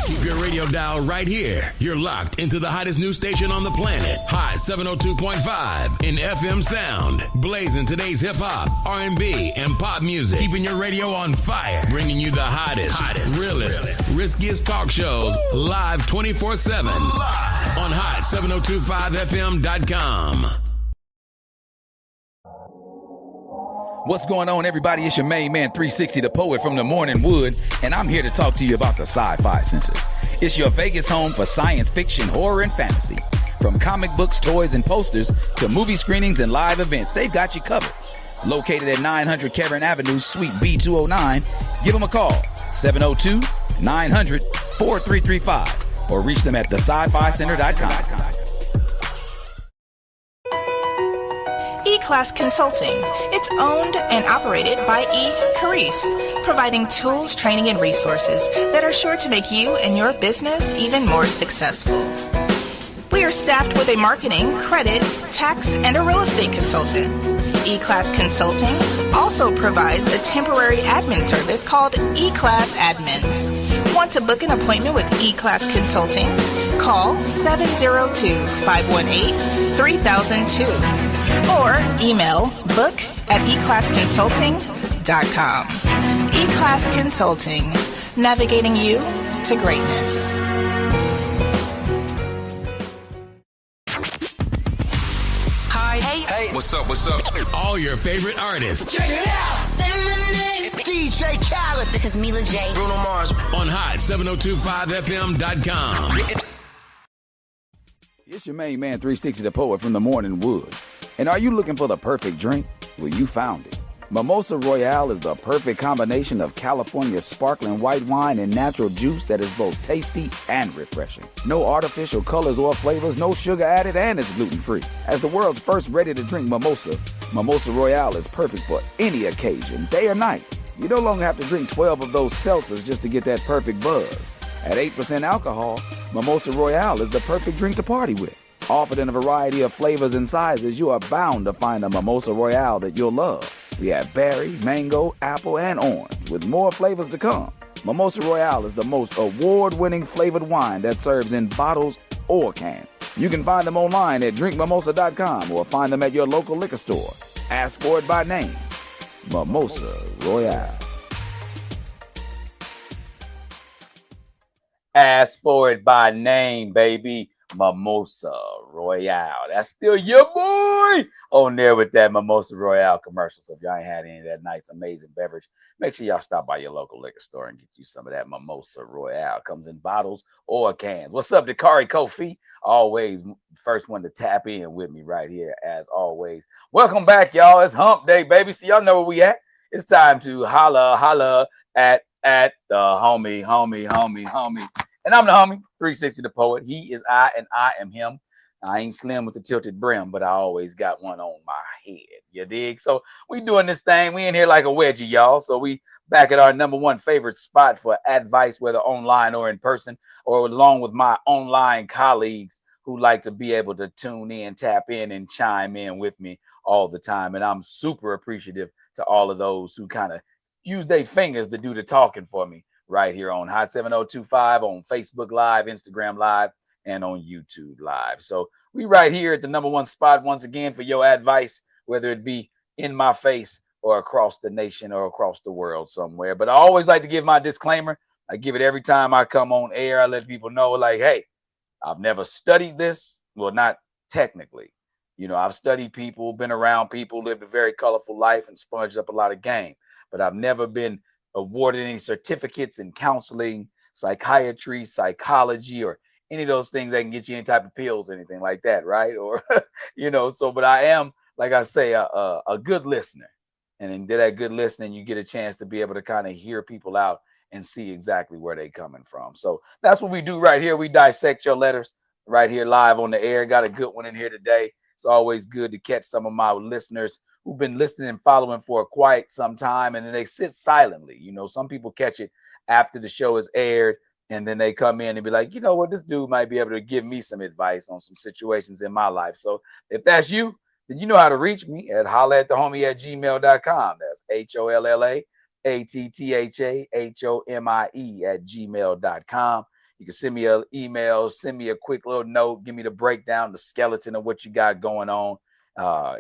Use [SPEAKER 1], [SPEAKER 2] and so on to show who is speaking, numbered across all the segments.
[SPEAKER 1] Keep your radio dial right here. You're locked into the hottest news station on the planet. Hot 702.5 in FM sound. Blazing today's hip-hop, R&B, and pop music. Keeping your radio on fire. Bringing you the hottest, realest, riskiest talk shows live 24/7 on hot7025fm.com.
[SPEAKER 2] What's going on, everybody? It's your main man, 360, the poet from the Morning Wood, and I'm here to talk to you about the Sci-Fi Center. It's your Vegas home for science fiction, horror, and fantasy. From comic books, toys, and posters to movie screenings and live events, they've got you covered. Located at 900 Cameron Avenue, Suite B209, give them a call, 702-900-4335, or reach them at thescificenter.com.
[SPEAKER 3] E-Class Consulting. It's owned and operated by E. Carice, providing tools, training, and resources that are sure to make you and your business even more successful. We are staffed with a marketing, credit, tax, and a real estate consultant. E-Class Consulting also provides a temporary admin service called E-Class Admins. Want to book an appointment with E-Class Consulting? Call 702-518-3002 or email book@eclassconsulting.com. E-Class Consulting, navigating you to greatness.
[SPEAKER 4] Hi. Hey. What's up?
[SPEAKER 1] All your favorite artists.
[SPEAKER 4] Check it out. Say my name. DJ Khaled.
[SPEAKER 5] This is Mila J.
[SPEAKER 4] Bruno Mars.
[SPEAKER 1] On hot7025fm.com.
[SPEAKER 2] It's your main man, 360, the poet from the Morning Wood. And are you looking for the perfect drink? Well, you found it. Mimosa Royale is the perfect combination of California's sparkling white wine and natural juice that is both tasty and refreshing. No artificial colors or flavors, no sugar added, and it's gluten-free. As the world's first ready-to-drink mimosa, Mimosa Royale is perfect for any occasion, day or night. You no longer have to drink 12 of those seltzers just to get that perfect buzz. At 8% alcohol, Mimosa Royale is the perfect drink to party with. Offered in a variety of flavors and sizes, you are bound to find a Mimosa Royale that you'll love. We have berry, mango, apple, and orange, with more flavors to come. Mimosa Royale is the most award-winning flavored wine that serves in bottles or cans. You can find them online at drinkmimosa.com or find them at your local liquor store. Ask for it by name. Mimosa Royale. Ask for it by name, baby. Mimosa Royale. That's still your boy on there with that Mimosa Royale commercial. So if y'all ain't had any of that nice, amazing beverage, make sure y'all stop by your local liquor store and get you some of that Mimosa Royale. Comes in bottles or cans. What's up, Dakari Kofi? Always first one to tap in with me right here, as always. Welcome back, y'all. It's hump day, baby. So y'all know where we at. It's time to holla at the homie. And I'm the homie, 360 the poet. He is I, and I am him. I ain't slim with the tilted brim, but I always got one on my head. You dig? So we doing this thing. We in here like a wedgie, y'all. So we back at our number one favorite spot for advice, whether online or in person, or along with my online colleagues who like to be able to tune in, tap in, and chime in with me all the time. And I'm super appreciative to all of those who kind of use their fingers to do the talking for me right here on Hot 7025, on Facebook Live, Instagram Live, and on YouTube Live. So we right here at the number one spot once again for your advice, whether it be in my face or across the nation or across the world somewhere. But I always like to give my disclaimer. I give it every time I come on air. I let people know, like, hey, I've never studied this. Well, not technically. You know, I've studied people, been around people, lived a very colorful life, and sponged up a lot of game. But I've never been awarded any certificates in counseling, psychiatry, psychology, or any of those things that can get you any type of pills or anything like that, right? Or, you know, so, but I am, like I say, a good listener. And in that good listening, you get a chance to be able to kind of hear people out and see exactly where they're coming from. So that's what we do right here. We dissect your letters right here live on the air. Got a good one in here today. It's always good to catch some of my listeners who've been listening and following for quite some time, and then they sit silently. You know, some people catch it after the show is aired, and then they come in and be like, you know what, this dude might be able to give me some advice on some situations in my life. So if that's you, then you know how to reach me at holla@thehomie@gmail.com. That's HOLLAATTHAHOMIE@gmail.com. You can send me an email, send me a quick little note, give me the breakdown, the skeleton of what you got going on,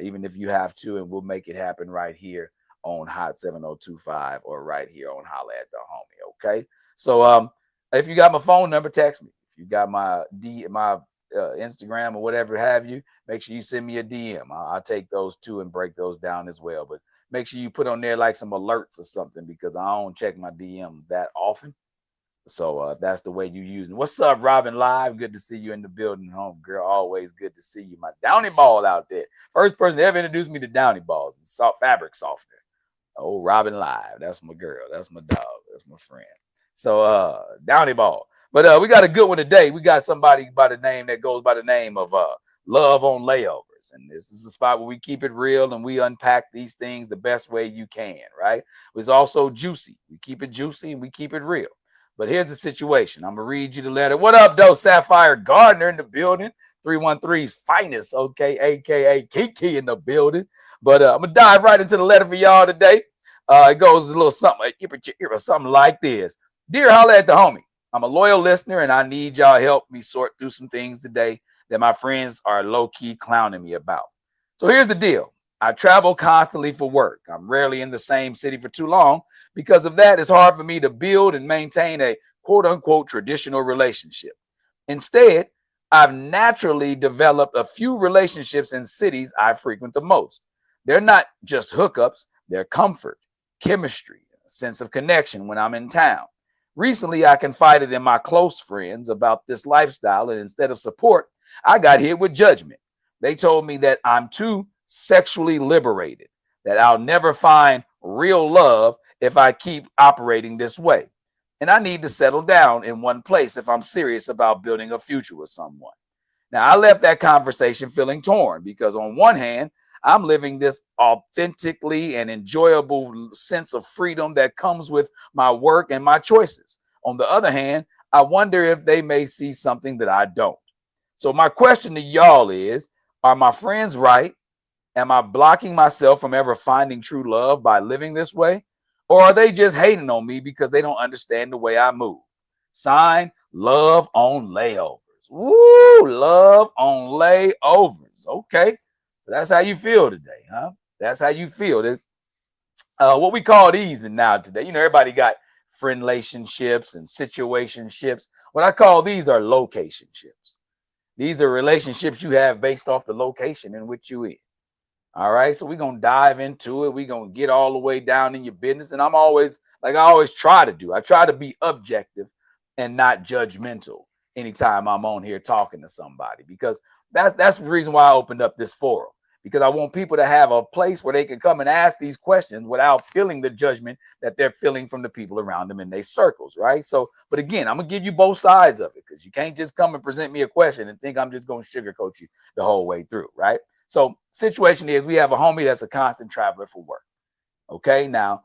[SPEAKER 2] even if you have to, and we'll make it happen right here on Hot 7025 or right here on Holla at the Homie. Okay. So if you got my phone number, text me. If you got my Instagram or whatever have you, make sure you send me a DM. I'll take those too and break those down as well. But make sure you put on there like some alerts or something, because I don't check my DMs that often. So if that's the way you use it. What's up, Robin Live? Good to see you in the building, home girl. Always good to see you. My Downy ball out there. First person to ever introduce me to Downy balls and fabric softener. Oh, Robin Live. That's my girl. That's my dog. That's my friend. So Downy ball. But we got a good one today. We got somebody by the name that goes by the name of Love on Layovers. And this is a spot where we keep it real and we unpack these things the best way you can, right? It's also juicy. We keep it juicy and we keep it real. But here's the situation. I'm going to read you the letter. What up, though? Sapphire Gardner in the building. 313's finest, okay? A.K.A. Kiki in the building. But I'm going to dive right into the letter for y'all today. It goes a little something, something like this. Dear Holla at the Homie, I'm a loyal listener, and I need y'all help me sort through some things today that my friends are low-key clowning me about. So here's the deal. I travel constantly for work. I'm rarely in the same city for too long. Because of that, it's hard for me to build and maintain a quote-unquote traditional relationship. Instead, I've naturally developed a few relationships in cities I frequent the most. They're not just hookups, they're comfort, chemistry, a sense of connection when I'm in town. Recently, I confided in my close friends about this lifestyle, and instead of support, I got hit with judgment. They told me that I'm too sexually liberated, that I'll never find real love if I keep operating this way. And I need to settle down in one place if I'm serious about building a future with someone. Now, I left that conversation feeling torn because on one hand, I'm living this authentically and enjoyable sense of freedom that comes with my work and my choices. On the other hand, I wonder if they may see something that I don't. So my question to y'all is, are my friends right? Am I blocking myself from ever finding true love by living this way? Or are they just hating on me because they don't understand the way I move? Sign, Love on Layovers. Woo, Love on Layovers. Okay, so that's how you feel today, huh? That's how you feel. What we call these now today, everybody got friendlationships and situationships. What I call these are locationships. These are relationships you have based off the location in which you in. All right, so we're going to dive into it. We're going to get all the way down in your business. And I'm always, like I always try to do, I try to be objective and not judgmental anytime I'm on here talking to somebody, because that's the reason why I opened up this forum, because I want people to have a place where they can come and ask these questions without feeling the judgment that they're feeling from the people around them in their circles, right? So, but again, I'm going to give you both sides of it, because you can't just come and present me a question and think I'm just going to sugarcoat you the whole way through, right? So situation is, we have a homie that's a constant traveler for work. Okay, now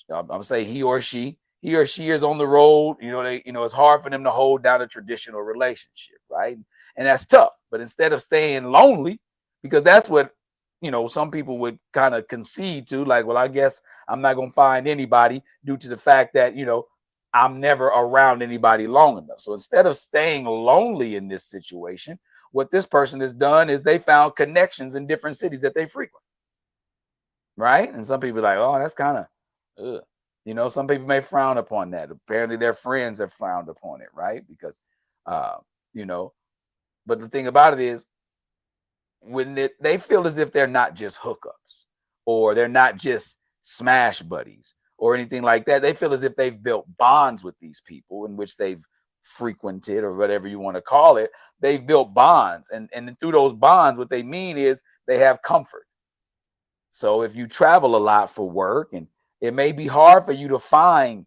[SPEAKER 2] I'm gonna say he or she is on the road. It's hard for them to hold down a traditional relationship, right? And that's tough. But instead of staying lonely, because that's what some people would kind of concede to, like, well, I guess I'm not gonna find anybody due to the fact that I'm never around anybody long enough. So instead of staying lonely in this situation, what this person has done is they found connections in different cities that they frequent, right? And some people are like, oh, that's kind of, some people may frown upon that. Apparently their friends have frowned upon it, right? Because, but the thing about it is, when they feel as if they're not just hookups, or they're not just smash buddies or anything like that, they feel as if they've built bonds with these people in which they've frequented, or whatever you want to call it. They've built bonds, and through those bonds, what they mean is they have comfort. So if you travel a lot for work, and it may be hard for you to find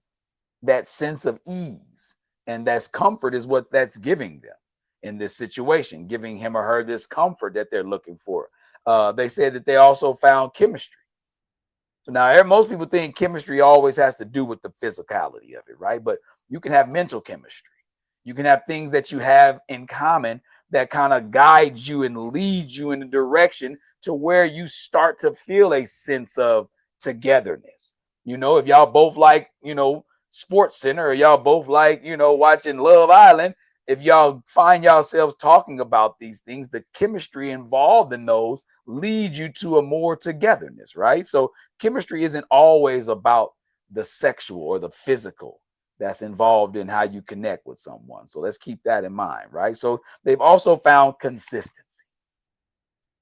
[SPEAKER 2] that sense of ease, and that's comfort is what that's giving them in this situation, giving him or her this comfort that they're looking for. They said that they also found chemistry. So now most people think chemistry always has to do with the physicality of it, right? But you can have mental chemistry. You can have things that you have in common that kind of guide you and lead you in a direction to where you start to feel a sense of togetherness. If y'all both like, Sports Center, or y'all both like, watching Love Island, if y'all find yourselves talking about these things, the chemistry involved in those leads you to a more togetherness, right? So chemistry isn't always about the sexual or the physical that's involved in how you connect with someone. So let's keep that in mind, right? So they've also found consistency.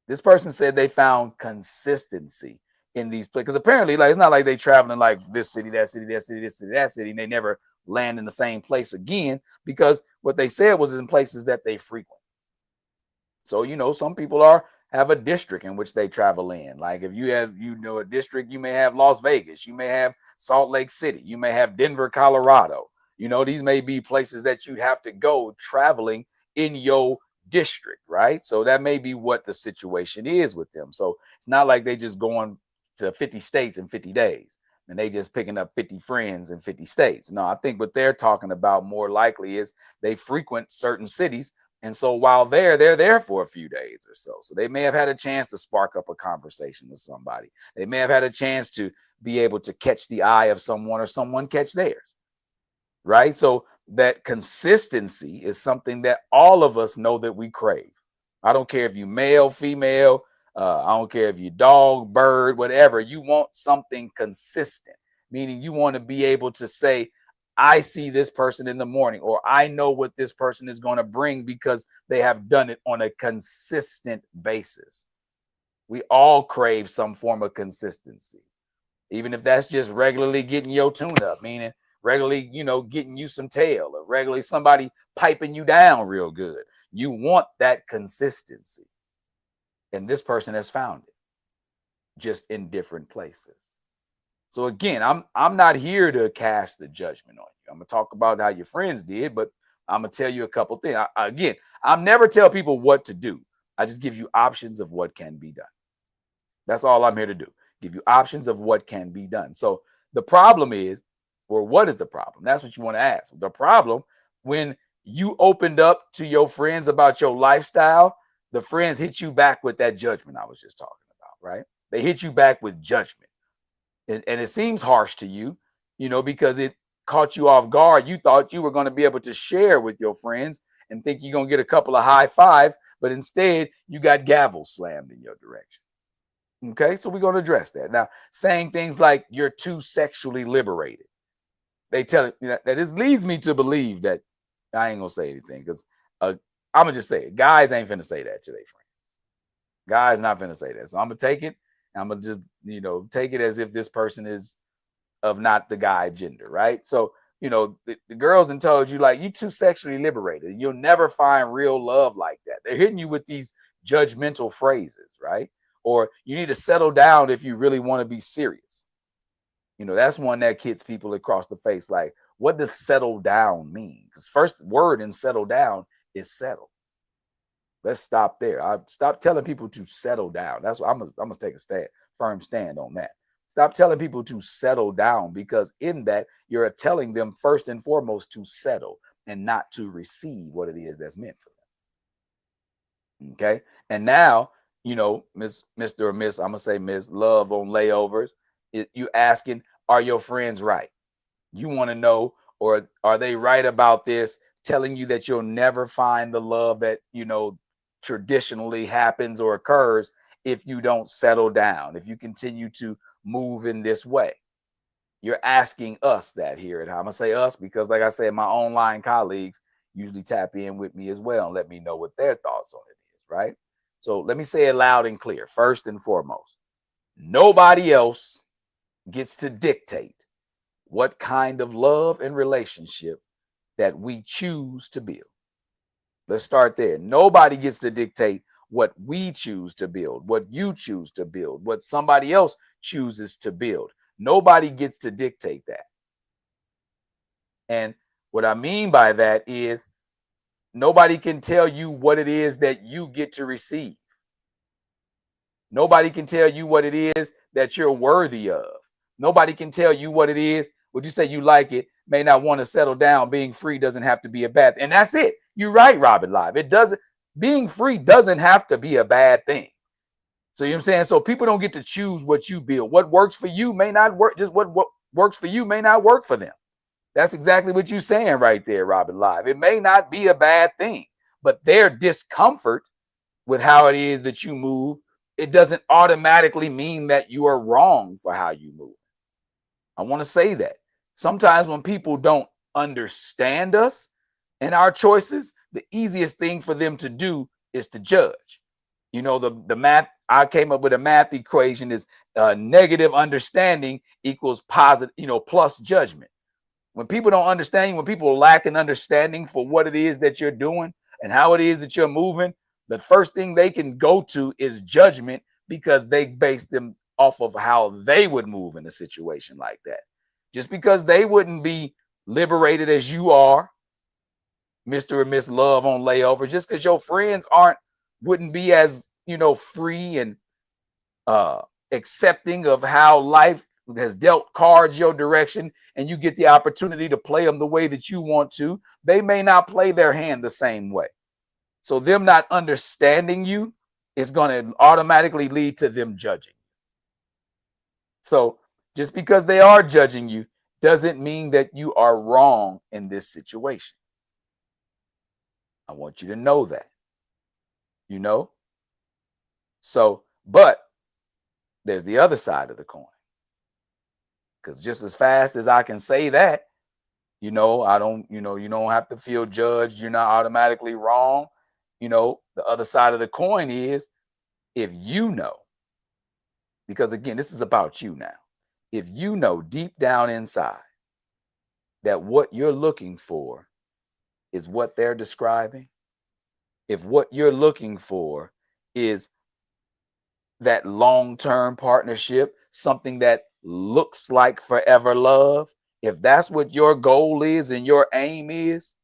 [SPEAKER 2] This person said they found consistency in these places, because apparently, like, it's not like they traveling like this city, that city, that city, this city, that city, and they never land in the same place again, because what they said was in places that they frequent. So, some people have a district in which they travel in. Like if you have, a district, you may have Las Vegas, you may have Salt Lake City, you may have Denver, Colorado. These may be places that you have to go traveling in your district, right? So that may be what the situation is with them. So it's not like they just going to 50 states in 50 days and they just picking up 50 friends in 50 states. No, I think what they're talking about more likely is they frequent certain cities. And so while they're there for a few days or so. So they may have had a chance to spark up a conversation with somebody. They may have had a chance to be able to catch the eye of someone or someone catch theirs, right? So that consistency is something that all of us know that we crave. I don't care if you male, female, I don't care if you dog, bird, whatever. You want something consistent, meaning you want to be able to say, I see this person in the morning, or I know what this person is going to bring because they have done it on a consistent basis. We all crave some form of consistency, even if that's just regularly getting your tune up, meaning regularly, getting you some tail, or regularly somebody piping you down real good. You want that consistency. And this person has found it, just in different places. So again, I'm not here to cast the judgment on you. I'm gonna talk about how your friends did, but I'm gonna tell you a couple things. I never tell people what to do. I just give you options of what can be done. That's all I'm here to do. Give you options of what can be done. So the problem is, or what is the problem? That's what you want to ask. The problem, when you opened up to your friends about your lifestyle, the friends hit you back with that judgment I was just talking about, right? They hit you back with judgment. And it seems harsh to you, because it caught you off guard. You thought you were going to be able to share with your friends and think you're going to get a couple of high fives, but instead you got gavels slammed in your direction. Okay, so we're going to address that. Now, saying things like you're too sexually liberated. They tell it, that this leads me to believe that I ain't going to say anything, because I'm going to just say it. Guys ain't finna say that to their friends. Guys not finna say that. So I'm going to take it. I'm going to just, take it as if this person is of not the guy gender, right? So, the girls and told you, like, you too sexually liberated. You'll never find real love like that. They're hitting you with these judgmental phrases, right? Or you need to settle down if you really want to be serious. That's one that hits people across the face. Like, what does settle down mean? Because first word in settle down is settle. Let's stop there. I stop telling people to settle down. That's what I'm gonna take a firm stand on that. Stop telling people to settle down, because in that you're telling them first and foremost to settle and not to receive what it is that's meant for them. Okay. And now, Mr. or Miss, I'm gonna say Miss Love on layovers. You asking, are your friends right? You want to know, or are they right about this, telling you that you'll never find the love that, traditionally happens or occurs if you don't settle down, if you continue to move in this way. You're asking us that here. And I'm gonna say us because, like I said, my online colleagues usually tap in with me as well and let me know what their thoughts on it is, right? So let me say it loud and clear. First and foremost, nobody else gets to dictate what kind of love and relationship that we choose to build. Let's start there. Nobody gets to dictate what we choose to build, what you choose to build, what somebody else chooses to build. Nobody gets to dictate that. And what I mean by that is nobody can tell you what it is that you get to receive. Nobody can tell you what it is that you're worthy of. Nobody can tell you what it is. Would you say you like it? May not want to settle down. Being free doesn't have to be a bad thing. And that's it. You're right, Robert Live. It doesn't. Being free doesn't have to be a bad thing. So you know what I'm saying? So people don't get to choose what you build. What works for you may not work. Just what works for you may not work for them. That's exactly what you're saying right there, Robin Live. It may not be a bad thing, but their discomfort with how it is that you move, it doesn't automatically mean that you are wrong for how you move. I want to say that. Sometimes when people don't understand us and our choices, the easiest thing for them to do is to judge. You know, the math, I came up with a math equation is negative understanding equals positive, plus judgment. When people don't understand you, when people lack an understanding for what it is that you're doing and how it is that you're moving, the first thing they can go to is judgment because they base them off of how they would move in a situation like that. Just because they wouldn't be liberated as you are, Mr. and Miss Love on layovers, just because your friends wouldn't be as, free and accepting of how life has dealt cards your direction and you get the opportunity to play them the way that you want to, they may not play their hand the same way. So them not understanding you is going to automatically lead to them judging. So just because they are judging you doesn't mean that you are wrong in this situation. I want you to know that, So, but there's the other side of the coin. Because just as fast as I can say that, I don't, you don't have to feel judged. You're not automatically wrong. The other side of the coin is if because again, this is about you now. If you know deep down inside that what you're looking for is what they're describing, if what you're looking for is that long-term partnership, something that looks like forever love, if that's what your goal is and your aim is,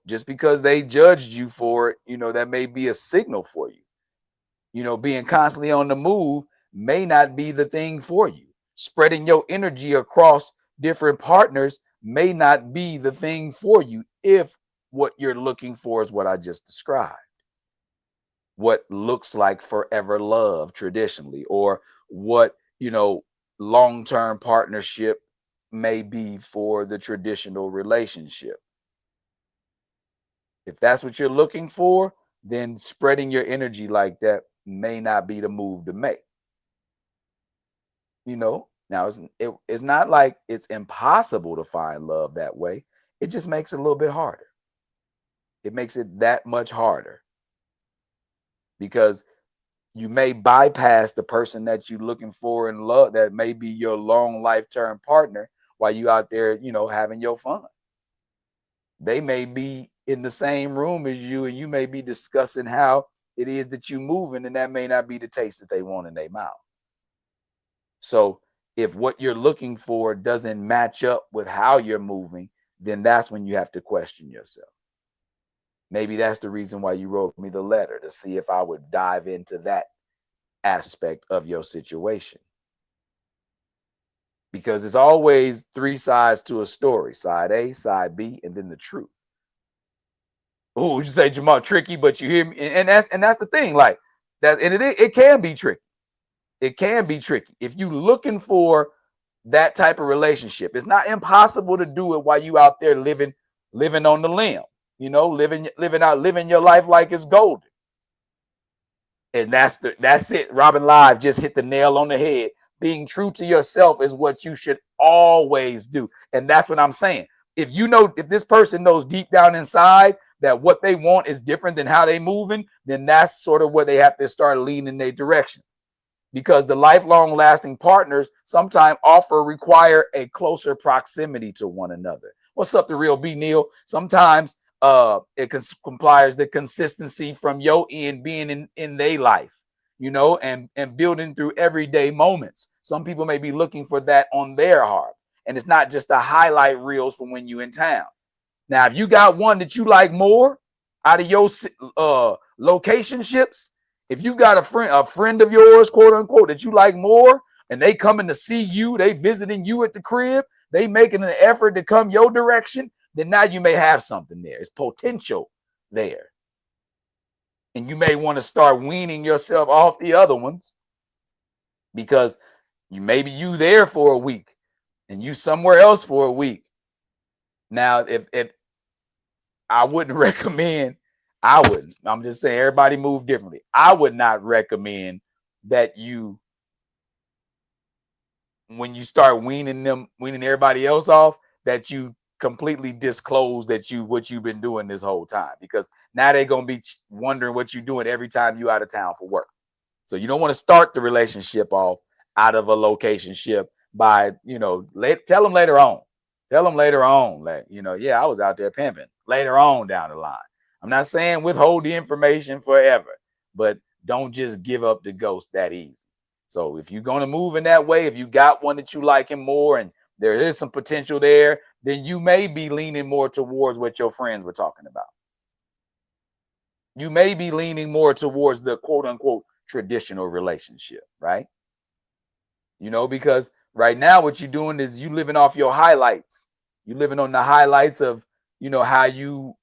[SPEAKER 2] just because they judged you for it, that may be a signal for you. Being constantly on the move may not be the thing for you. Spreading your energy across different partners may not be the thing for you if what you're looking for is what I just described. What looks like forever love traditionally, or what, long-term partnership may be for the traditional relationship. If that's what you're looking for, then spreading your energy like that may not be the move to make. Now it's not like it's impossible to find love that way. It just makes it a little bit harder. It makes it that much harder because you may bypass the person that you're looking for in love, that may be your long lifetime partner, while you out there, having your fun. They may be in the same room as you, and you may be discussing how it is that you're moving, and that may not be the taste that they want in their mouth. So if what you're looking for doesn't match up with how you're moving, then that's when you have to question yourself. Maybe that's the reason why you wrote me the letter, to see if I would dive into that aspect of your situation. Because it's always three sides to a story: side A, side B, and then the truth. Oh, you say, Jamal, tricky, but you hear me, and that's the thing, like that, and it can be tricky. It can be tricky if you're looking for that type of relationship. It's not impossible to do it while you out there living on the limb, living your life like it's golden. And that's it. Robin Live just hit the nail on the head. Being true to yourself is what you should always do. And that's what I'm saying. If this person knows deep down inside that what they want is different than how they moving, then that's sort of where they have to start leaning in their direction. Because the lifelong lasting partners sometimes require a closer proximity to one another. What's up, the real B Neil? Sometimes it requires the consistency from your end being in their life, and building through everyday moments. Some people may be looking for that on their heart. And it's not just the highlight reels from when you in town. Now, if you got one that you like more out of your locationships, if you got a friend of yours, quote unquote, that you like more, and they coming to see you, they visiting you at the crib, they making an effort to come your direction, then now you may have something there. It's potential there. And you may want to start weaning yourself off the other ones, because you there for a week and you somewhere else for a week. Now, if I wouldn't recommend, I wouldn't. I'm just saying everybody move differently. I would not recommend that you, when you start weaning everybody else off, that you completely disclose that what you've been doing this whole time, because now they're gonna be wondering what you're doing every time you out of town for work. So you don't want to start the relationship off out of a location ship by, tell them later on. Tell them later on, like, yeah, I was out there pimping later on down the line. I'm not saying withhold the information forever, but don't just give up the ghost that easy. So if you're going to move in that way, if you got one that you like him more and there is some potential there, then you may be leaning more towards what your friends were talking about. You may be leaning more towards the quote unquote traditional relationship, right? Because right now what you're doing is you living off your highlights. You living on the highlights of, how you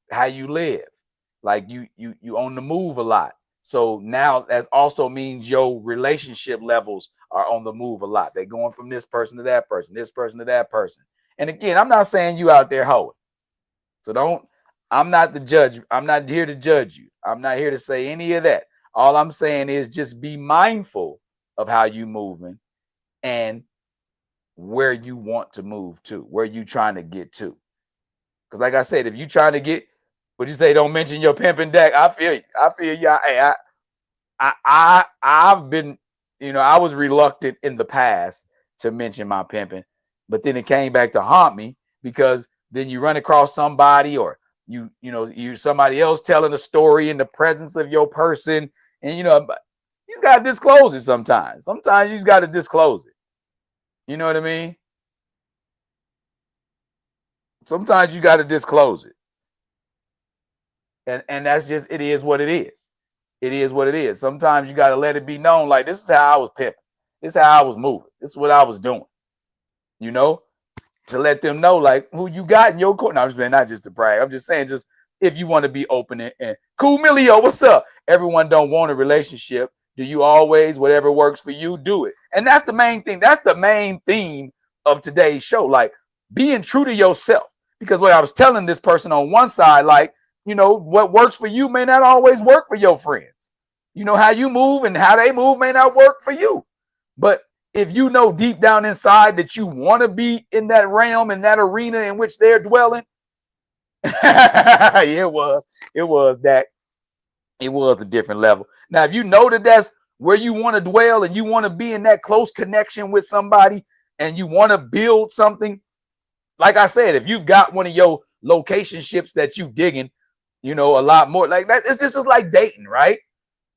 [SPEAKER 2] live. Like you on the move a lot. So now that also means your relationship levels are on the move a lot. They're going from this person to that person, this person to that person. And again, I'm not saying you out there hoeing. So I'm not the judge. I'm not here to judge you. I'm not here to say any of that. All I'm saying is just be mindful of how you moving and where you want to move to, where you trying to get to. Because like I said, if you trying to get, would you say don't mention your pimping deck? I feel you. Hey, I've been, I was reluctant in the past to mention my pimping, but then it came back to haunt me, because then you run across somebody, or you somebody else telling a story in the presence of your person, and you just gotta disclose it sometimes. Sometimes you just gotta disclose it. You know what I mean? Sometimes you gotta disclose it. And that's just, it is what it is. It is what it is. Sometimes you got to let it be known, like, this is how I was pimping. This is how I was moving. This is what I was doing. To let them know, like, who you got in your court. No, I'm just saying, not just to brag. I'm just saying, just if you want to be open and cool, Millio, what's up? Everyone don't want a relationship. Do you always, whatever works for you, do it? And that's the main thing. That's the main theme of today's show. Like, being true to yourself. Because what I was telling this person on one side, like, what works for you may not always work for your friends. How you move and how they move may not work for you. But if you know deep down inside that you want to be in that realm, in that arena in which they're dwelling, it was a different level. Now, if you know that that's where you want to dwell and you want to be in that close connection with somebody and you want to build something, like I said, if you've got one of your location ships that you digging, a lot more like that. It's just like dating, right?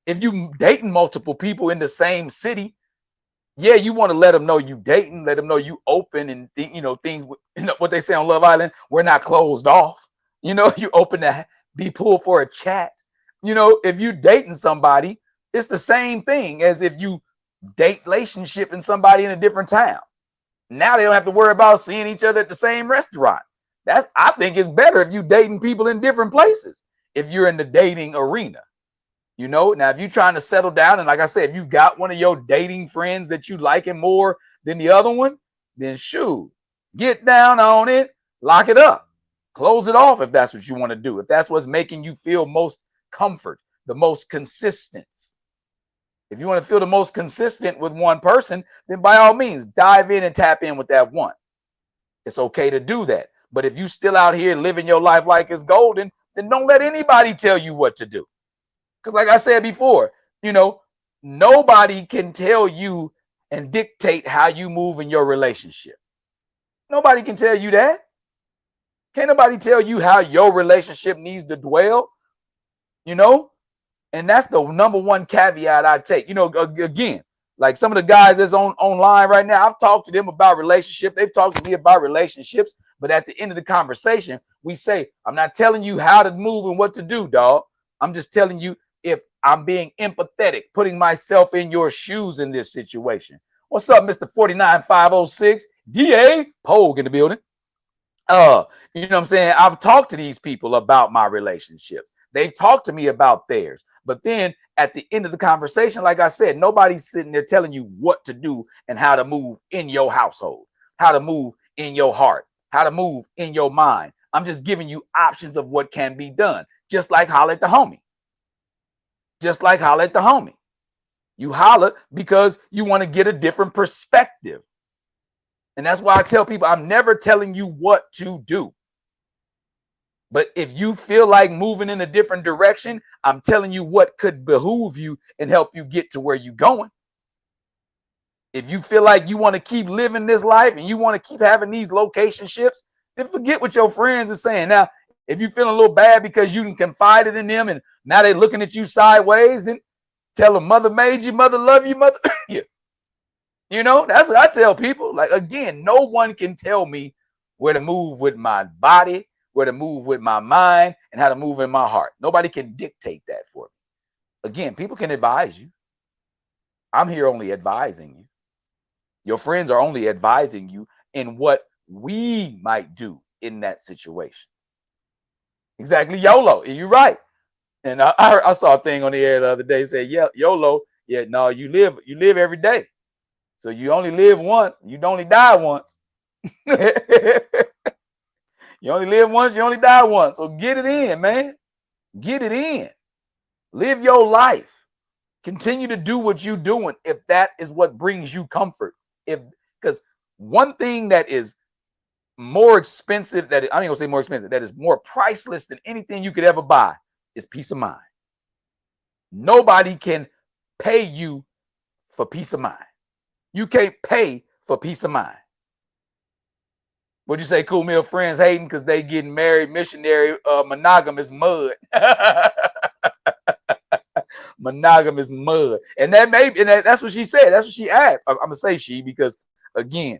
[SPEAKER 2] If you dating multiple people in the same city, yeah, you want to let them know you dating, let them know you open, and things. What they say on Love Island, we're not closed off. You open to be pulled for a chat. If you dating somebody, it's the same thing as if you date relationship in somebody in a different town. Now they don't have to worry about seeing each other at the same restaurant. I think it's better if you dating people in different places, if you're in the dating arena. Now if you're trying to settle down, and like I said, if you've got one of your dating friends that you liking more than the other one, then shoot, get down on it, lock it up, close it off if that's what you want to do. If that's what's making you feel most comfort, the most consistent. If you want to feel the most consistent with one person, then by all means, dive in and tap in with that one. It's okay to do that. But if you still out here living your life like it's golden, then don't let anybody tell you what to do. Because like I said before, nobody can tell you and dictate how you move in your relationship. Nobody can tell you that. Can't nobody tell you how your relationship needs to dwell, And that's the number one caveat I take. Again, like some of the guys that's online right now, I've talked to them about relationship. They've talked to me about relationships. But at the end of the conversation, we say, I'm not telling you how to move and what to do, dog. I'm just telling you if I'm being empathetic, putting myself in your shoes in this situation. What's up, Mr. 49506? DA Pogue in the building. You know what I'm saying? I've talked to these people about my relationships. They've talked to me about theirs. But then at the end of the conversation, like I said, nobody's sitting there telling you what to do and how to move in your household. how to move in your heart, how to move in your mind. I'm just giving you options of what can be done. Just like holler at the homie. Just like holler at the homie. You holler because you want to get a different perspective. And that's why I tell people I'm never telling you what to do. But if you feel like moving in a different direction, I'm telling you what could behoove you and help you get to where you're going. If you feel like you want to keep living this life and you want to keep having these locationships, then forget what your friends are saying. Now, if you're feeling a little bad because you confided in them and now they're looking at you sideways, and tell them mother made you, mother love you, mother. Yeah. You know, that's what I tell people. Like, again, no one can tell me where to move with my body, where to move with my mind, and how to move in my heart. Nobody can dictate that for me. Again, people can advise you. I'm here only advising you. Your friends are only advising you in what we might do in that situation. Exactly, YOLO. You're right. And I saw a thing on the air the other day say, yeah, YOLO. Yeah, no, you live every day. So you only live once. You only die once. You only live once. You only die once. So get it in, man. Get it in. Live your life. Continue to do what you're doing if that is what brings you comfort. Because one thing that is more expensive, I ain't gonna say more expensive, that is more priceless than anything you could ever buy is peace of mind. Nobody can pay you for peace of mind. You can't pay for peace of mind. What'd you say, Cool Meal friends hating because they getting married, missionary, monogamous mud. Monogamous mud. And that's what she said. That's what she asked. I'm gonna say she because again,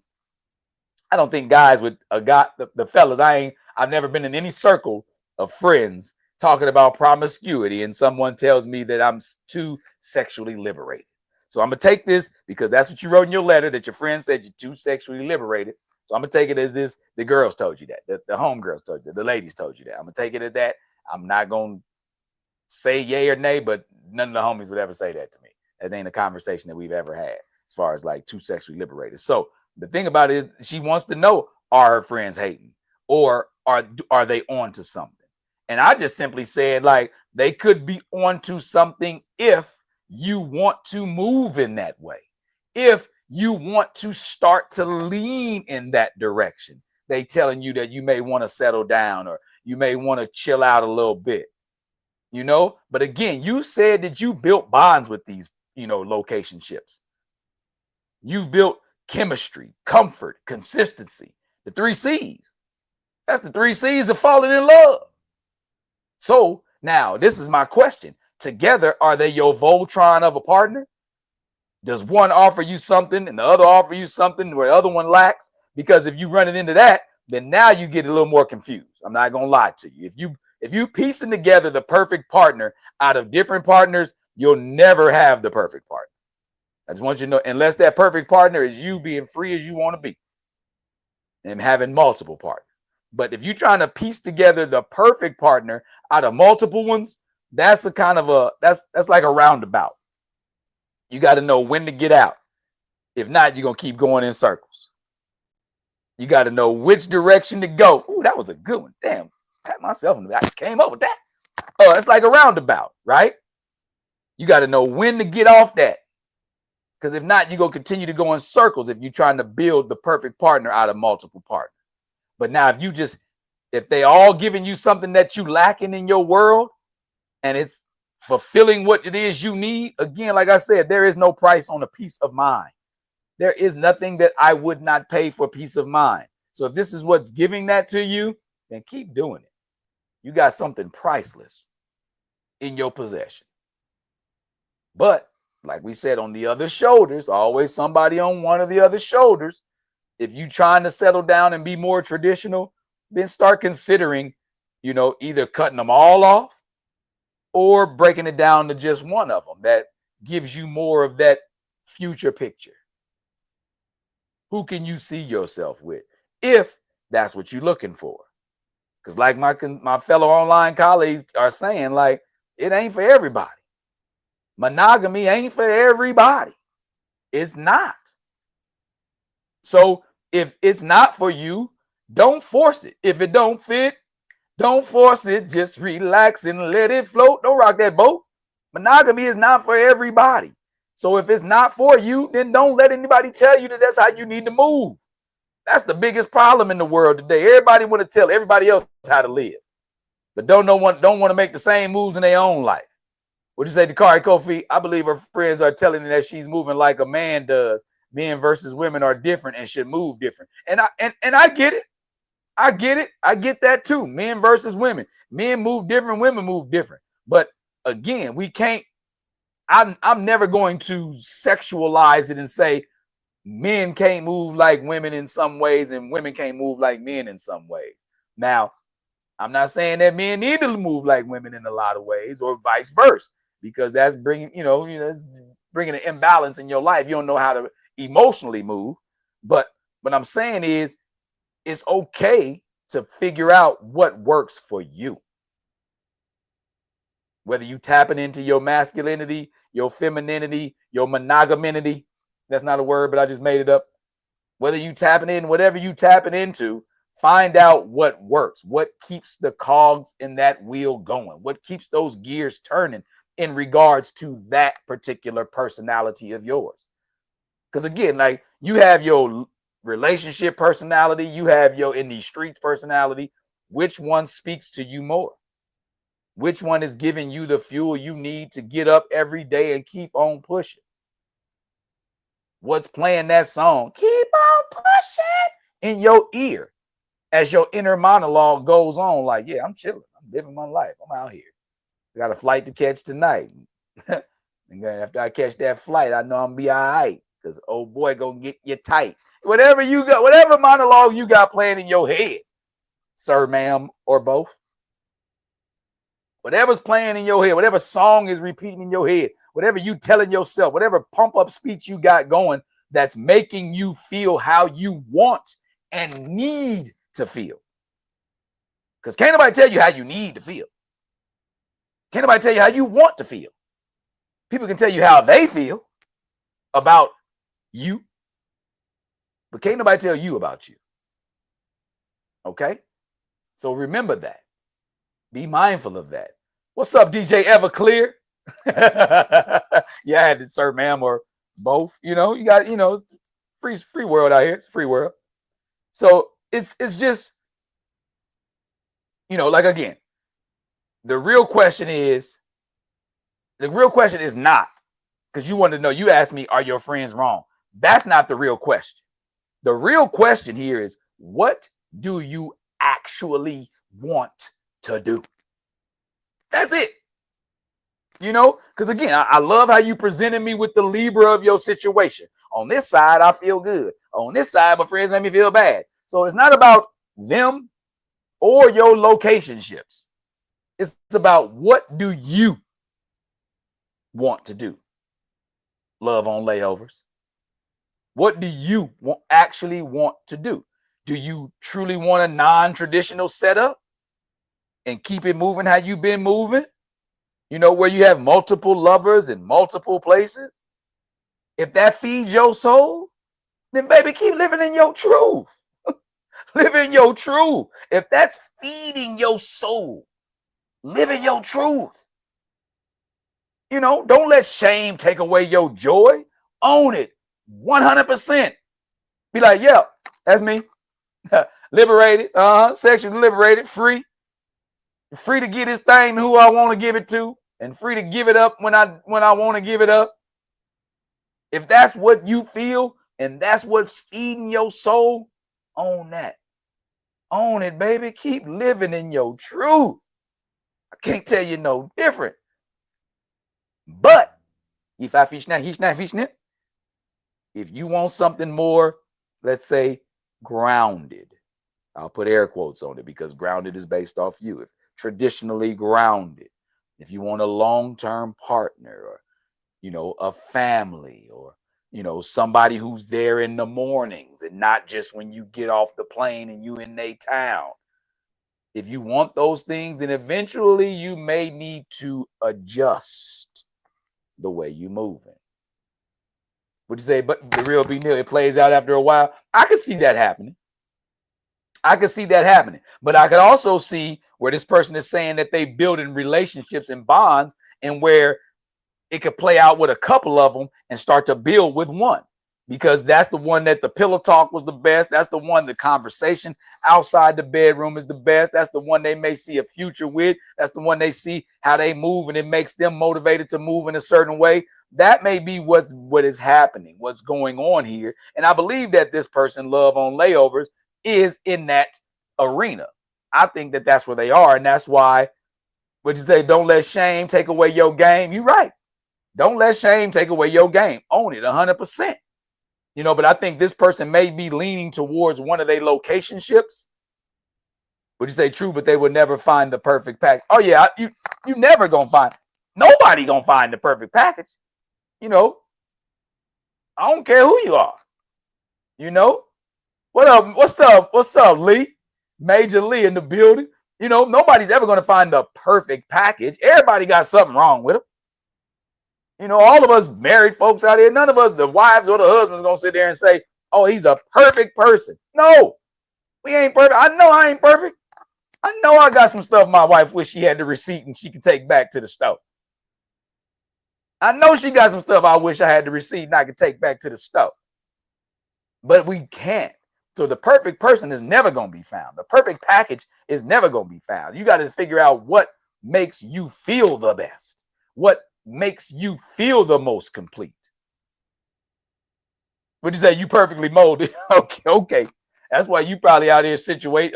[SPEAKER 2] I don't think guys with the fellas, I've never been in any circle of friends talking about promiscuity and someone tells me that I'm too sexually liberated. So I'm gonna take this because that's what you wrote in your letter, that your friend said you're too sexually liberated. So I'm gonna take it as this: the girls told you that, the homegirls told you, the ladies told you that. I'm gonna take it as that. I'm not gonna say yay or nay, but none of the homies would ever say that to me. That ain't a conversation that we've ever had as far as like too sexually liberated. So the thing about it is she wants to know, are her friends hating or are they on to something? And I just simply said, like, they could be on to something if you want to move in that way. If you want to start to lean in that direction, they telling you that you may want to settle down or you may want to chill out a little bit, you know. But again, you said that you built bonds with these, locationships. You've built chemistry, comfort, consistency, the 3 C's. That's the 3 C's of falling in love. So now this is my question. Together, are they your Voltron of a partner? Does one offer you something and the other offer you something where the other one lacks? Because if you run it into that, then now you get a little more confused. I'm not gonna lie to you. If you piecing together the perfect partner out of different partners, you'll never have the perfect partner. I just want you to know, unless that perfect partner is you being free as you want to be and having multiple partners. But if you're trying to piece together the perfect partner out of multiple ones, that's a kind of that's like a roundabout. You got to know when to get out. If not, you're going to keep going in circles. You got to know which direction to go. Ooh, that was a good one. Damn, pat myself in the back. I came up with that. Oh, it's like a roundabout, right? You got to know when to get off that. Because if not, you're going to continue to go in circles if you're trying to build the perfect partner out of multiple partners. But now if they all giving you something that you lacking in your world and it's fulfilling what it is you need, again, like I said, there is no price on a peace of mind. There is nothing that I would not pay for peace of mind. So if this is what's giving that to you, then keep doing it. You got something priceless in your possession. But like we said, on the other shoulders, always somebody on one of the other shoulders. If you trying to settle down and be more traditional, then start considering, either cutting them all off or breaking it down to just one of them that gives you more of that future picture. Who can you see yourself with if that's what you're looking for? Because like my fellow online colleagues are saying, like, it ain't for everybody. Monogamy ain't for everybody. It's not. So If it's not for you, don't force it. If it don't fit, don't force it. Just relax and let it float. Don't rock that boat. Monogamy is not for everybody. So if it's not for you, then don't let anybody tell you that that's how you need to move. That's the biggest problem in the world today. Everybody want to tell everybody else how to live, but don't want to make the same moves in their own life. What you say, Dakari Kofi? I believe her friends are telling her that she's moving like a man does. Men versus women are different and should move different. And I get it. I get it. I get that too. Men versus women. Men move different. Women move different. But again, we can't. I'm never going to sexualize it and say men can't move like women in some ways and women can't move like men in some ways. Now, I'm not saying that men need to move like women in a lot of ways or vice versa, because that's bringing, that's bringing an imbalance in your life. You don't know how to emotionally move. But what I'm saying is it's okay to figure out what works for you. Whether you tapping into your masculinity, your femininity, your monogaminity, that's not a word, but I just made it up. Whether you tapping in, whatever you tapping into, find out what works, what keeps the cogs in that wheel going, what keeps those gears turning in regards to that particular personality of yours. Because again, like you have your relationship personality, you have your in these streets personality. Which one speaks to you more? Which one is giving you the fuel you need to get up every day and keep on pushing? What's playing that song? Keep on pushing in your ear as your inner monologue goes on. Like, yeah, I'm chilling. I'm living my life. I'm out here. I got a flight to catch tonight. And after I catch that flight, I know I'm gonna be all right. Because old boy gonna get you tight. Whatever you got, whatever monologue you got playing in your head, sir, ma'am, or both. Whatever's playing in your head, whatever song is repeating in your head, whatever you telling yourself, whatever pump up speech you got going that's making you feel how you want and need to feel. Because can't nobody tell you how you need to feel. Can't nobody tell you how you want to feel. People can tell you how they feel about you, but can't nobody tell you about you. Okay? So remember that. Be mindful of that. What's up, DJ Everclear? Yeah, I had to sir, ma'am, or both. You got, free world out here. It's a free world. So it's just, like again, the real question is not, because you want to know, you asked me, are your friends wrong? That's not the real question. The real question here is, what do you actually want to do? That's it. Because again, I love how you presented me with the Libra of your situation. On this side, I feel good. On this side, my friends make me feel bad. So it's not about them or your locationships. It's about, what do you want to do? Love on layovers. What do you actually want to do? Do you truly want a non-traditional setup and keep it moving how you've been moving? Where you have multiple lovers in multiple places? If that feeds your soul, then baby, keep living in your truth. Live in your truth. If that's feeding your soul, live in your truth. Don't let shame take away your joy. Own it 100%. Be like, yeah, that's me. Liberated, sexually liberated, free to get this thing who I want to give it to, and free to give it up when I want to give it up. If that's what you feel and that's what's feeding your soul, own that. Own it, baby. Keep living in your truth. I can't tell you no different. But if you want something more, let's say, grounded, I'll put air quotes on it because grounded is based off you. If traditionally grounded, if you want a long-term partner, or a family, or somebody who's there in the mornings and not just when you get off the plane and you in their town. If you want those things, then eventually you may need to adjust the way you're moving. Would you say, but the real be nil, it plays out after a while? I could see that happening. I could see that happening. But I could also see where this person is saying that they building relationships and bonds, and where it could play out with a couple of them and start to build with one, because that's the one that the pillow talk was the best. That's the one, the conversation outside the bedroom is the best. That's the one they may see a future with. That's the one they see how they move, and it makes them motivated to move in a certain way. That may be what is happening, what's going on here. And I believe that this person, love on layovers, is in that arena. I think that that's where they are. And that's why, would you say, don't let shame take away your game? You're right. Don't let shame take away your game. Own it 100%. You know, but I think this person may be leaning towards one of their location ships. Would you say true, but they would never find the perfect package? Oh yeah, you never gonna find, nobody gonna find the perfect package. You know, I don't care who you are. You know, what up? What's up? What's up, Lee? Major Lee in the building. You know, nobody's ever gonna find the perfect package. Everybody got something wrong with them. You know, all of us married folks out here, none of us, the wives or the husbands, gonna sit there and say, oh, he's a perfect person. No, we ain't perfect. I know I ain't perfect. I know I got some stuff my wife wish she had the receipt and she could take back to the store. I know she got some stuff I wish I had the receipt and I could take back to the store. But we can't. So the perfect person is never going to be found. The perfect package is never going to be found. You got to figure out what makes you feel the best. What makes you feel the most complete. Would you say you perfectly molded? Okay. That's why you probably out here situate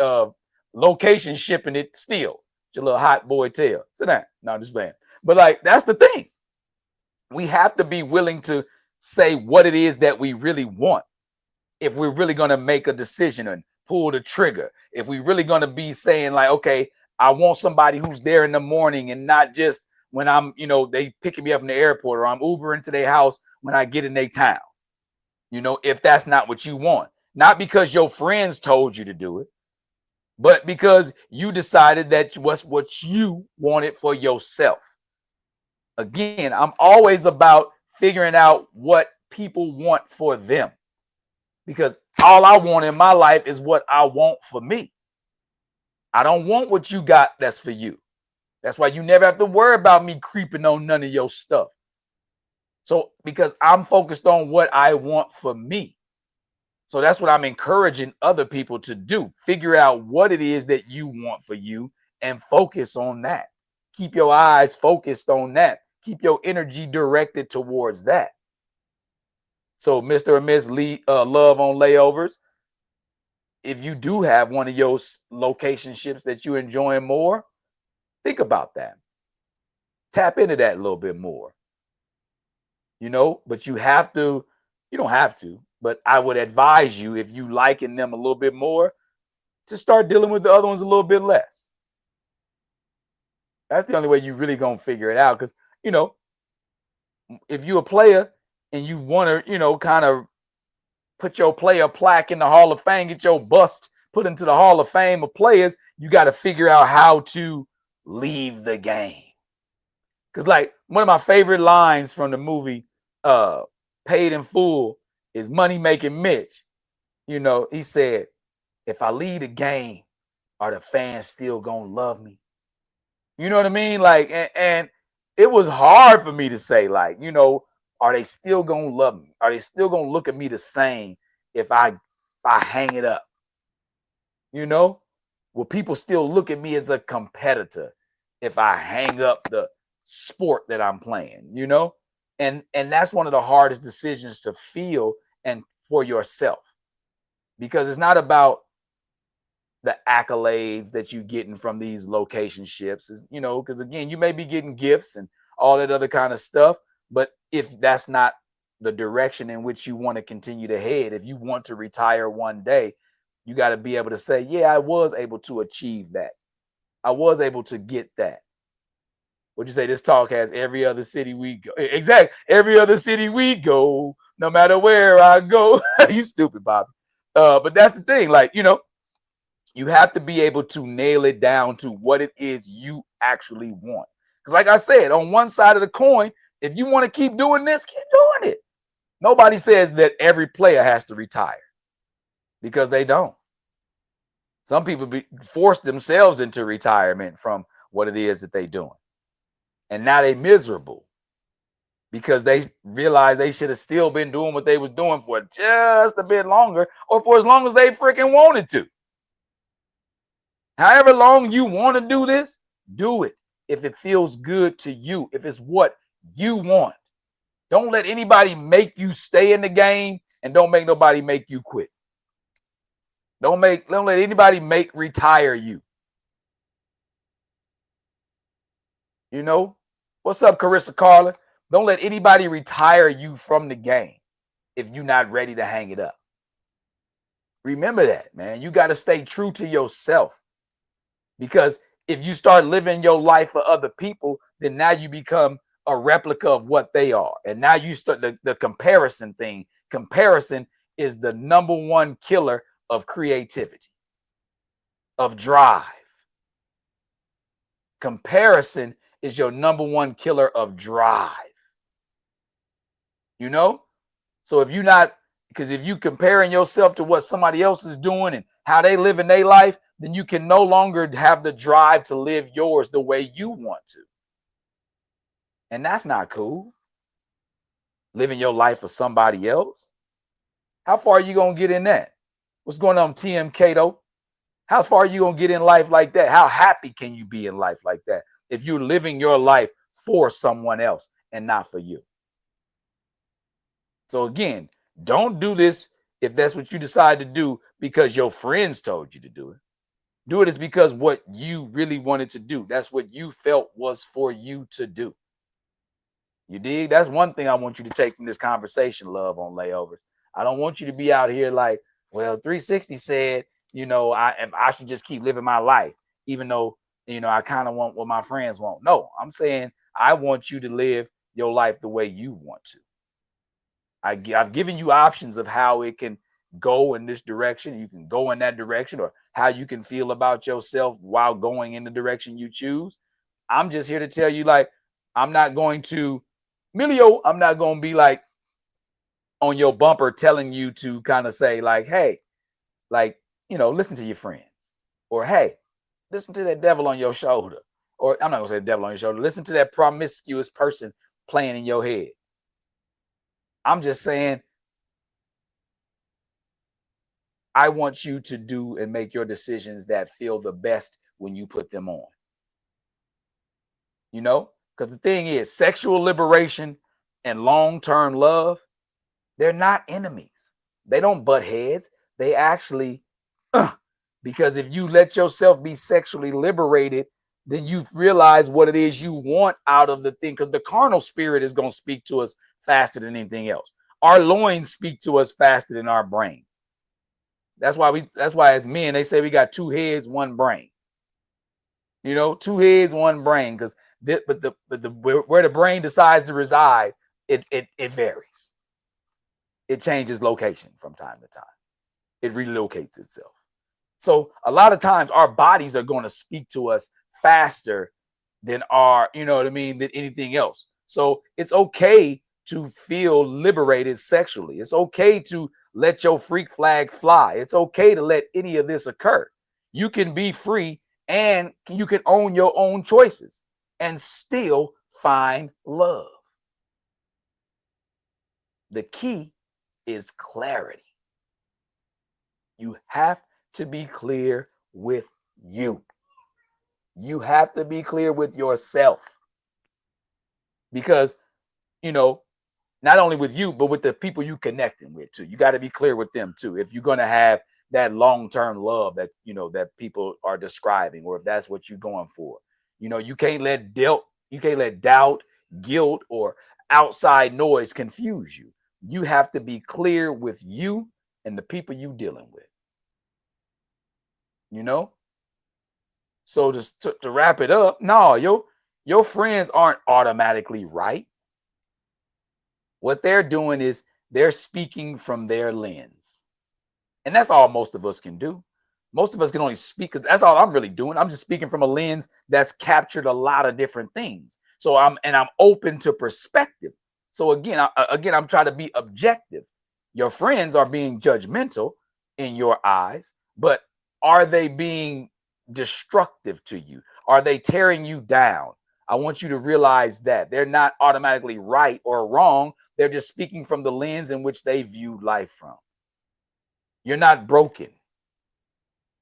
[SPEAKER 2] location shipping it still. Your little hot boy tail. Sit down. No, I'm just playing. But like, that's the thing. We have to be willing to say what it is that we really want. If we're really going to make a decision and pull the trigger, if we're really going to be saying like, okay, I want somebody who's there in the morning and not just when I'm, you know, they picking me up from the airport, or I'm Ubering to their house when I get in their town. You know, if that's not what you want, not because your friends told you to do it, but because you decided that was what you wanted for yourself. Again, I'm always about figuring out what people want for them, because all I want in my life is what I want for me. I don't want what you got that's for you. That's why you never have to worry about me creeping on none of your stuff. So because I'm focused on what I want for me. So that's what I'm encouraging other people to do. Figure out what it is that you want for you and focus on that. Keep your eyes focused on that. Keep your energy directed towards that. So Mr. or Miss Lee, love on layovers, if you do have one of your location ships that you're enjoying more, think about that. Tap into that a little bit more. You know, but you don't have to, but I would advise you, if you liking them a little bit more, to start dealing with the other ones a little bit less. That's the only way you really gonna figure it out. Because, you know, if you're a player and you want to, you know, kind of put your player plaque in the Hall of Fame, get your bust put into the Hall of Fame of players, you got to figure out how to leave the game. Because like one of my favorite lines from the movie Paid in Full is Money Making Mitch. You know, he said, if I leave the game, are the fans still gonna love me? You know what I mean? Like, and it was hard for me to say, like, you know, are they still gonna love me? Are they still gonna look at me the same if I hang it up? You know, will people still look at me as a competitor if I hang up the sport that I'm playing? You know, and that's one of the hardest decisions to feel and for yourself, because it's not about the accolades that you're getting from these location ships, is, you know, because again, you may be getting gifts and all that other kind of stuff, but if that's not the direction in which you want to continue to head, if you want to retire one day, you got to be able to say, yeah, I was able to achieve that. I was able to get that. Would you say this talk has every other city we go? Exactly. Every other city we go, no matter where I go. You stupid, Bobby. But that's the thing. Like, you know, you have to be able to nail it down to what it is you actually want. Because like I said, on one side of the coin, if you want to keep doing this, keep doing it. Nobody says that every player has to retire, because they don't. Some people force themselves into retirement from what it is that they're doing. And now they're miserable because they realize they should have still been doing what they was doing for just a bit longer, or for as long as they freaking wanted to. However long you want to do this, do it. If it feels good to you, if it's what you want. Don't let anybody make you stay in the game, and don't make nobody make you quit. Don't let anybody retire you. You know? What's up, Carissa Carla? Don't let anybody retire you from the game if you're not ready to hang it up. Remember that, man. You got to stay true to yourself, because if you start living your life for other people, then now you become a replica of what they are. And now you start the comparison thing. Comparison is the number one killer of creativity, of drive. Comparison is your number one killer of drive. You know? So if you comparing yourself to what somebody else is doing and how they live in their life, then you can no longer have the drive to live yours the way you want to. And that's not cool. Living your life for somebody else. How far are you going to get in that? What's going on, TM Cato? How far are you going to get in life like that? How happy can you be in life like that if you're living your life for someone else and not for you? So again, don't do this if that's what you decide to do because your friends told you to do it. Do it is because what you really wanted to do. That's what you felt was for you to do. You dig? That's one thing I want you to take from this conversation, love, on layovers. I don't want you to be out here like, well, 360 said, if I should just keep living my life, even though, I kind of want what my friends want. No, I'm saying I want you to live your life the way you want to. I've given you options of how it can go in this direction. You can go in that direction, or how you can feel about yourself while going in the direction you choose. I'm just here to tell you, like, I'm not going to be like on your bumper telling you to kind of say like, hey, like, listen to your friends, or hey, listen to that devil on your shoulder, or I'm not gonna say devil on your shoulder. Listen to that promiscuous person playing in your head. I'm just saying, I want you to do and make your decisions that feel the best when you put them on. Because the thing is, sexual liberation and long-term love, they're not enemies. They don't butt heads. They actually, because if you let yourself be sexually liberated, then you realize what it is you want out of the thing, because the carnal spirit is going to speak to us faster than anything else. Our loins speak to us faster than our brain. That's why as men, they say we got 2 heads, 1 brain. 2 heads, 1 brain, because where the brain decides to reside, it varies. It changes location from time to time. It relocates itself. So a lot of times our bodies are going to speak to us faster than than anything else. So it's okay to feel liberated sexually. It's okay to let your freak flag fly. It's okay to let any of this occur. You can be free and you can own your own choices and still find love. The key is clarity. You have to be clear with you. You have to be clear with yourself. Because, not only with you, but with the people you connecting with too. You got to be clear with them too. If you're going to have that long-term love that, that people are describing, or if that's what you're going for, you can't let doubt, guilt, or outside noise confuse you. You have to be clear with you and the people you dealing with. So to wrap it up, no, your friends aren't automatically right. What they're doing is they're speaking from their lens. And that's all most of us can do. Most of us can only speak, because that's all I'm really doing. I'm just speaking from a lens that's captured a lot of different things. So I'm open to perspective. So again, I'm trying to be objective. Your friends are being judgmental in your eyes, but are they being destructive to you? Are they tearing you down? I want you to realize that they're not automatically right or wrong. They're just speaking from the lens in which they view life from. You're not broken.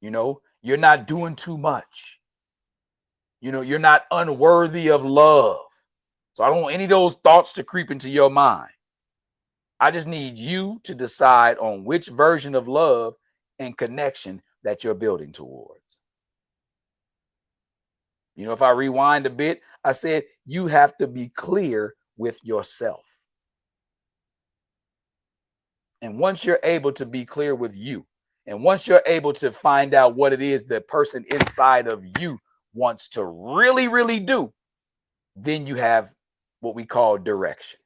[SPEAKER 2] You're not doing too much. You're not unworthy of love. So I don't want any of those thoughts to creep into your mind. I just need you to decide on which version of love and connection that you're building towards. If I rewind a bit, I said you have to be clear with yourself. And once you're able to be clear with you, and once you're able to find out what it is the person inside of you wants to really, really do, then you have what we call direction.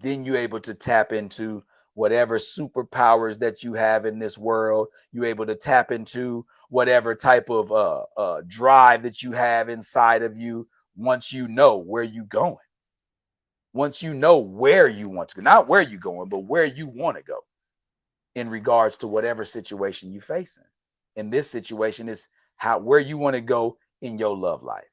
[SPEAKER 2] Then you're able to tap into whatever superpowers that you have in this world. You're able to tap into whatever type of drive that you have inside of you once you know where you're going. Once you know where you want to go, not where you're going, but where you want to go in regards to whatever situation you're facing. In this situation is where you want to go in your love life.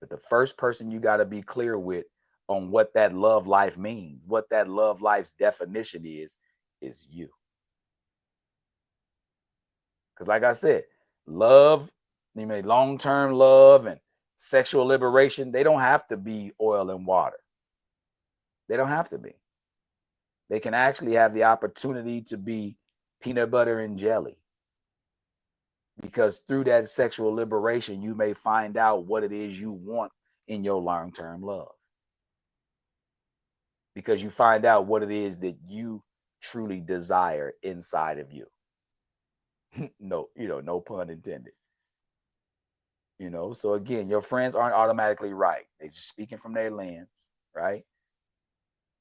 [SPEAKER 2] But the first person you got to be clear with on what that love life means, what that love life's definition is you. Because like I said, love, long-term love and sexual liberation, they don't have to be oil and water. They don't have to be. They can actually have the opportunity to be peanut butter and jelly. Because through that sexual liberation, you may find out what it is you want in your long-term love. Because you find out what it is that you truly desire inside of you. No pun intended. So again, your friends aren't automatically right. They're just speaking from their lens, right?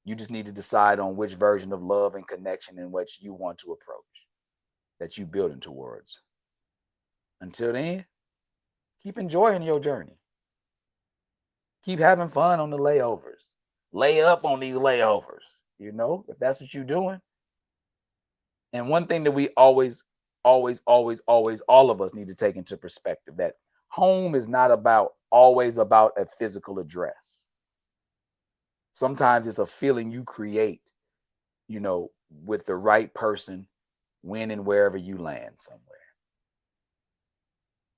[SPEAKER 2] You just need to decide on which version of love and connection in which you want to approach, that you're building towards. Until then, keep enjoying your journey. Keep having fun on the layovers. Lay up on these layovers, if that's what you're doing. And one thing that we always, all of us need to take into perspective, that home is not always about a physical address. Sometimes it's a feeling you create, with the right person when and wherever you land somewhere.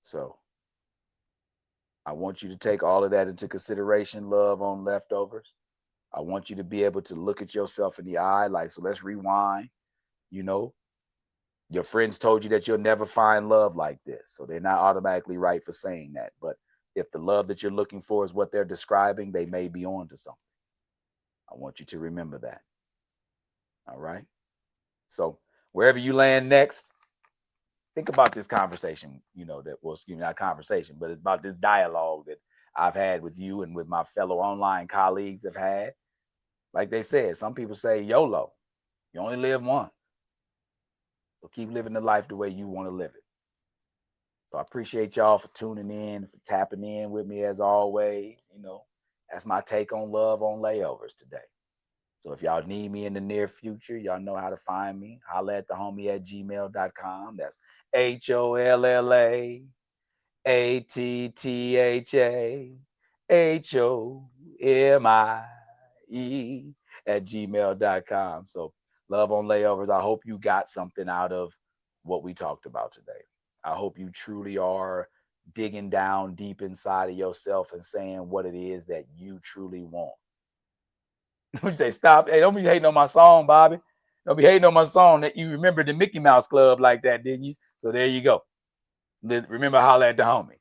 [SPEAKER 2] So I want you to take all of that into consideration, love on leftovers. I want you to be able to look at yourself in the eye, so let's rewind. Your friends told you that you'll never find love like this, so they're not automatically right for saying that. But if the love that you're looking for is what they're describing, they may be on to something. I want you to remember that. All right? So wherever you land next, think about this conversation, not conversation, but it's about this dialogue that I've had with you and with my fellow online colleagues have had. Like they said, some people say YOLO. You only live once. So keep living the life the way you want to live it. So I appreciate y'all for tuning in, for tapping in with me as always. That's my take on love on layovers today. So if y'all need me in the near future, y'all know how to find me. Holla at the homie at gmail.com. That's HOLLAATTHAHOMIE at gmail.com. So love on layovers. I hope you got something out of what we talked about today. I hope you truly are digging down deep inside of yourself and saying what it is that you truly want. You say, stop. Hey, don't be hating on my song, Bobby. Don't be hating on my song. That you remember the Mickey Mouse Club like that, didn't you? So there you go. Remember, holla at the homie.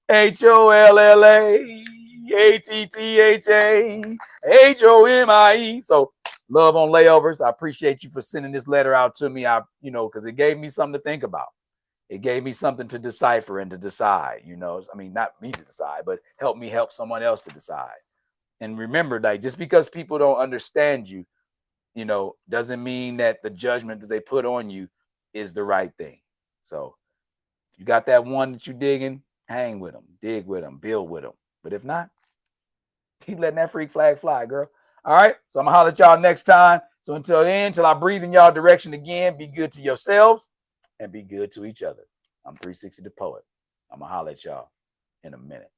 [SPEAKER 2] HOLLAATTHAHOMIE. So love on layovers. I appreciate you for sending this letter out to me. Because it gave me something to think about. It gave me something to decipher and to decide, not me to decide, but help someone else to decide. And remember, just because people don't understand you, doesn't mean that the judgment that they put on you is the right thing. So if you got that one that you're digging, hang with them, dig with them, build with them. But if not, Keep letting that freak flag fly, girl. All right. So I'm going to holler at y'all next time. So until then, until I breathe in y'all direction again, be good to yourselves and be good to each other. I'm 360 the Poet. I'm going to holler at y'all in a minute.